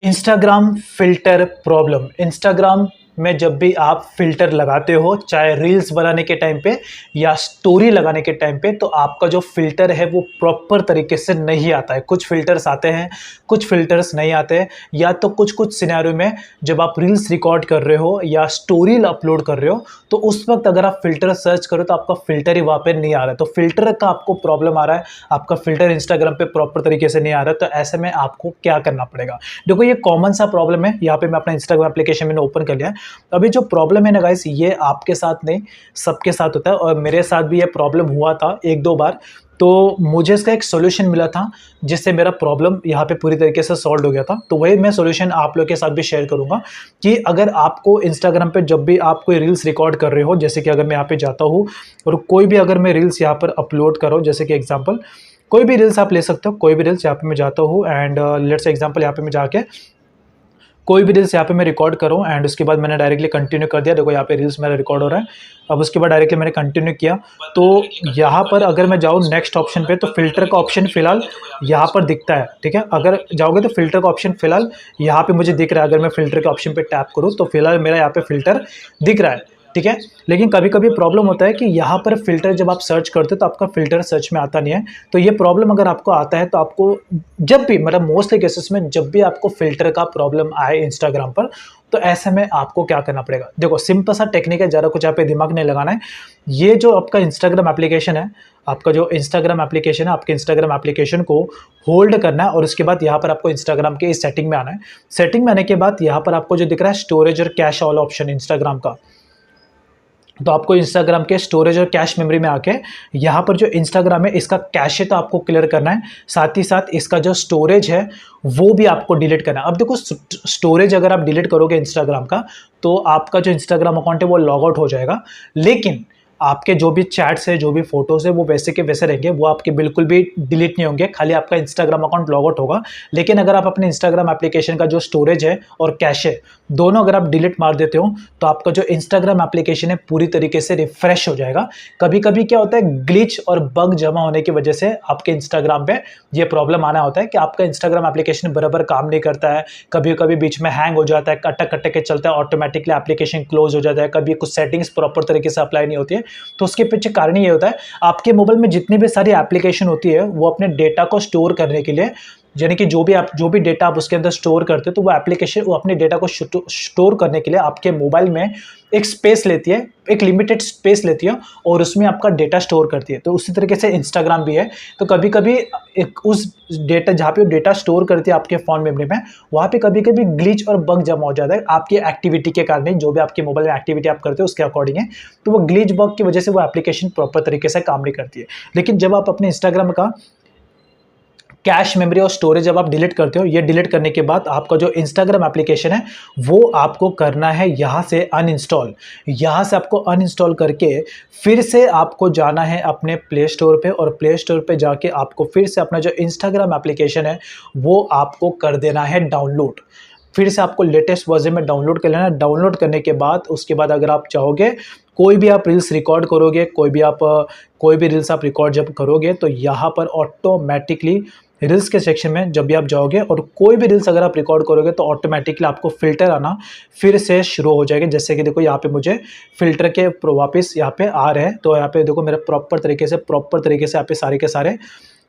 Instagram filter problem. Instagram में जब भी आप फ़िल्टर लगाते हो, चाहे रील्स बनाने के टाइम पे या स्टोरी लगाने के टाइम पे, तो आपका जो फ़िल्टर है वो प्रॉपर तरीके से नहीं आता है। कुछ फ़िल्टर्स आते हैं, कुछ फ़िल्टर्स नहीं आते हैं, या तो कुछ-कुछ सिनेरियो में जब आप रील्स रिकॉर्ड कर रहे हो या स्टोरी अपलोड कर रहे हो, तो उस वक़्त अगर आप फ़िल्टर सर्च करो तो आपका फ़िल्टर ही वहाँ पे नहीं आ रहा है। तो फ़िल्टर का आपको प्रॉब्लम आ रहा है, आपका फ़िल्टर इंस्टाग्राम पे प्रॉपर तरीके से नहीं आ रहा है, तो ऐसे में आपको क्या करना पड़ेगा? देखो, ये कॉमन सा प्रॉब्लम है। यहाँ पे मैं अपना इंस्टाग्राम एप्लीकेशन मैंने ओपन कर लिया है। अभी जो प्रॉब्लम है ना गाइस, ये आपके साथ नहीं, सबके साथ होता है और मेरे साथ भी ये प्रॉब्लम हुआ था 1-2 बार। तो मुझे इसका एक सॉल्यूशन मिला था, जिससे मेरा प्रॉब्लम यहाँ पे पूरी तरीके से सॉल्व हो गया था। तो वही मैं सॉल्यूशन आप लोग के साथ भी शेयर करूँगा कि अगर आपको इंस्टाग्राम पे जब भी आप कोई रील्स रिकॉर्ड कर रहे हो, जैसे कि अगर मैं यहाँ पे जाता हूँ और कोई भी अगर मैं रील्स यहाँ पर अपलोड कर रहा हूँ, जैसे कि एग्ज़ाम्पल कोई भी रील्स आप ले सकते हो, कोई भी रील्स यहाँ पे मैं जाता हूँ एंड लेट्स से एग्ज़ाम्पल यहाँ पे मैं जाके कोई भी रील्स यहाँ पे मैं रिकॉर्ड करूँ एंड उसके बाद मैंने डायरेक्टली कंटिन्यू कर दिया। देखो, यहाँ पे रील्स मेरा रिकॉर्ड हो रहा है। अब उसके बाद डायरेक्टली मैंने कंटिन्यू किया, तो यहाँ पर अगर मैं जाऊँ नेक्स्ट ऑप्शन पे, तो फ़िल्टर का ऑप्शन फ़िलहाल यहाँ पर दिखता है, ठीक है? अगर जाओगे तो फ़िल्टर का ऑप्शन फ़िलहाल यहाँ पे मुझे दिख रहा है। अगर मैं फ़िल्टर के ऑप्शन पे टैप करूँ तो फ़िलहाल मेरा यहाँ पे फ़िल्टर दिख रहा है, ठीक है? लेकिन कभी-कभी प्रॉब्लम होता है कि यहाँ पर फ़िल्टर जब आप सर्च करते हो तो आपका फ़िल्टर सर्च में आता नहीं है। तो ये प्रॉब्लम अगर आपको आता है तो आपको जब भी, मतलब मोस्टली केसेस में जब भी आपको फ़िल्टर का प्रॉब्लम आए इंस्टाग्राम पर, तो ऐसे में आपको क्या करना पड़ेगा? देखो, सिंपल सा टेक्निक है, ज़्यादा कुछ यहाँ पे दिमाग नहीं लगाना है। ये जो आपका इंस्टाग्राम एप्लीकेशन है, आपका जो इंस्टाग्राम एप्लीकेशन है, आपके इंस्टाग्राम एप्लीकेशन को होल्ड करना है और उसके बाद यहाँ पर आपको इंस्टाग्राम के इस सेटिंग में आना है। सेटिंग में आने के बाद यहाँ पर आपको जो दिख रहा है स्टोरेज और कैश वाला ऑप्शन इंस्टाग्राम का, तो आपको इंस्टाग्राम के स्टोरेज और कैश मेमोरी में आके यहाँ पर जो इंस्टाग्राम है इसका कैश है तो आपको क्लियर करना है, साथ ही साथ इसका जो स्टोरेज है वो भी आपको डिलीट करना है। अब देखो, स्टोरेज अगर आप डिलीट करोगे इंस्टाग्राम का, तो आपका जो इंस्टाग्राम अकाउंट है वो लॉग आउट हो जाएगा, लेकिन आपके जो भी चैट्स है, जो भी फोटोज है, वो वैसे के वैसे रहेंगे, वो आपके बिल्कुल भी डिलीट नहीं होंगे, खाली आपका इंस्टाग्राम अकाउंट लॉग आउट होगा। लेकिन अगर आप अपने इंस्टाग्राम एप्लीकेशन का जो स्टोरेज है और कैश है, दोनों अगर आप डिलीट मार देते हो, तो आपका जो इंस्टाग्राम एप्लीकेशन है पूरी तरीके से रिफ्रेश हो जाएगा। कभी-कभी क्या होता है, ग्लिच और बग जमा होने की वजह से आपके इंस्टाग्राम पे ये प्रॉब्लम आना होता है कि आपका इंस्टाग्राम एप्लीकेशन बराबर काम नहीं करता है, कभी-कभी बीच में हैंग हो जाता है, अटक-अटक के चलता है, ऑटोमेटिकली एप्लीकेशन क्लोज हो जाता है, कभी कुछ सेटिंग्स प्रॉपर तरीके से अप्लाई नहीं होती है। तो उसके पीछे कारण ये होता है, आपके मोबाइल में जितनी भी सारी एप्लीकेशन होती है, वो अपने डेटा को स्टोर करने के लिए, यानी कि जो भी डेटा आप उसके अंदर स्टोर करते हो, तो वो एप्लीकेशन वो अपने डेटा को स्टोर करने के लिए आपके मोबाइल में एक स्पेस लेती है, एक लिमिटेड स्पेस लेती है और उसमें आपका डेटा स्टोर करती है। तो उसी तरीके से इंस्टाग्राम भी है। तो कभी-कभी एक उस डेटा, जहाँ पे वो डेटा स्टोर करती है आपके फ़ोन मेमोरी में, वहाँ पे कभी-कभी ग्लिच और बग जमा हो जाता है आपकी एक्टिविटी के कारण ही, जो भी आपके मोबाइल में एक्टिविटी आप करते हो उसके अकॉर्डिंग है। तो वो ग्लिच बग की वजह से वो एप्लीकेशन प्रॉपर तरीके से काम नहीं करती है। लेकिन जब आप अपने इंस्टाग्राम का कैश मेमोरी और स्टोरेज जब आप डिलीट करते हो, ये डिलीट करने के बाद आपका जो इंस्टाग्राम एप्लीकेशन है वो आपको करना है यहाँ से अनइंस्टॉल। यहाँ से आपको अनइंस्टॉल करके फिर से आपको जाना है अपने प्ले स्टोर पे, और प्ले स्टोर पे जाके आपको फिर से अपना जो इंस्टाग्राम एप्लीकेशन है वो आपको कर देना है डाउनलोड। फिर से आपको लेटेस्ट वर्जन में डाउनलोड कर लेना है। डाउनलोड करने के बाद उसके बाद अगर आप चाहोगे, कोई भी आप रील्स रिकॉर्ड करोगे, कोई भी रील्स आप रिकॉर्ड जब करोगे, तो यहाँ पर ऑटोमेटिकली रील्स के सेक्शन में जब भी आप जाओगे और कोई भी रील्स अगर आप रिकॉर्ड करोगे, तो ऑटोमेटिकली आपको फ़िल्टर आना फिर से शुरू हो जाएगा। जैसे कि देखो, यहाँ पे मुझे फ़िल्टर के वापस यहाँ पे आ रहे हैं, तो यहाँ पे देखो मेरा प्रॉपर तरीके से यहाँ पे सारे के सारे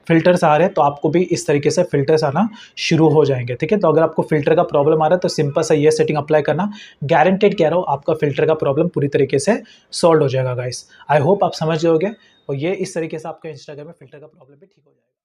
फ़िल्टर्स आ रहे हैं। तो आपको भी इस तरीके से फ़िल्टर्स आना शुरू हो जाएंगे, ठीक है? तो अगर आपको फ़िल्टर का प्रॉब्लम आ रहा है, तो सिंपल सा ये सेटिंग अप्लाई करना, गारंटेड कह रहा हूँ, आपका फ़िल्टर का प्रॉब्लम पूरी तरीके से सॉल्व हो जाएगा गाइस। आई होप आप समझ जाओगे और ये इस तरीके से आपका इंस्टाग्राम में फ़िल्टर का प्रॉब्लम भी ठीक हो जाएगा।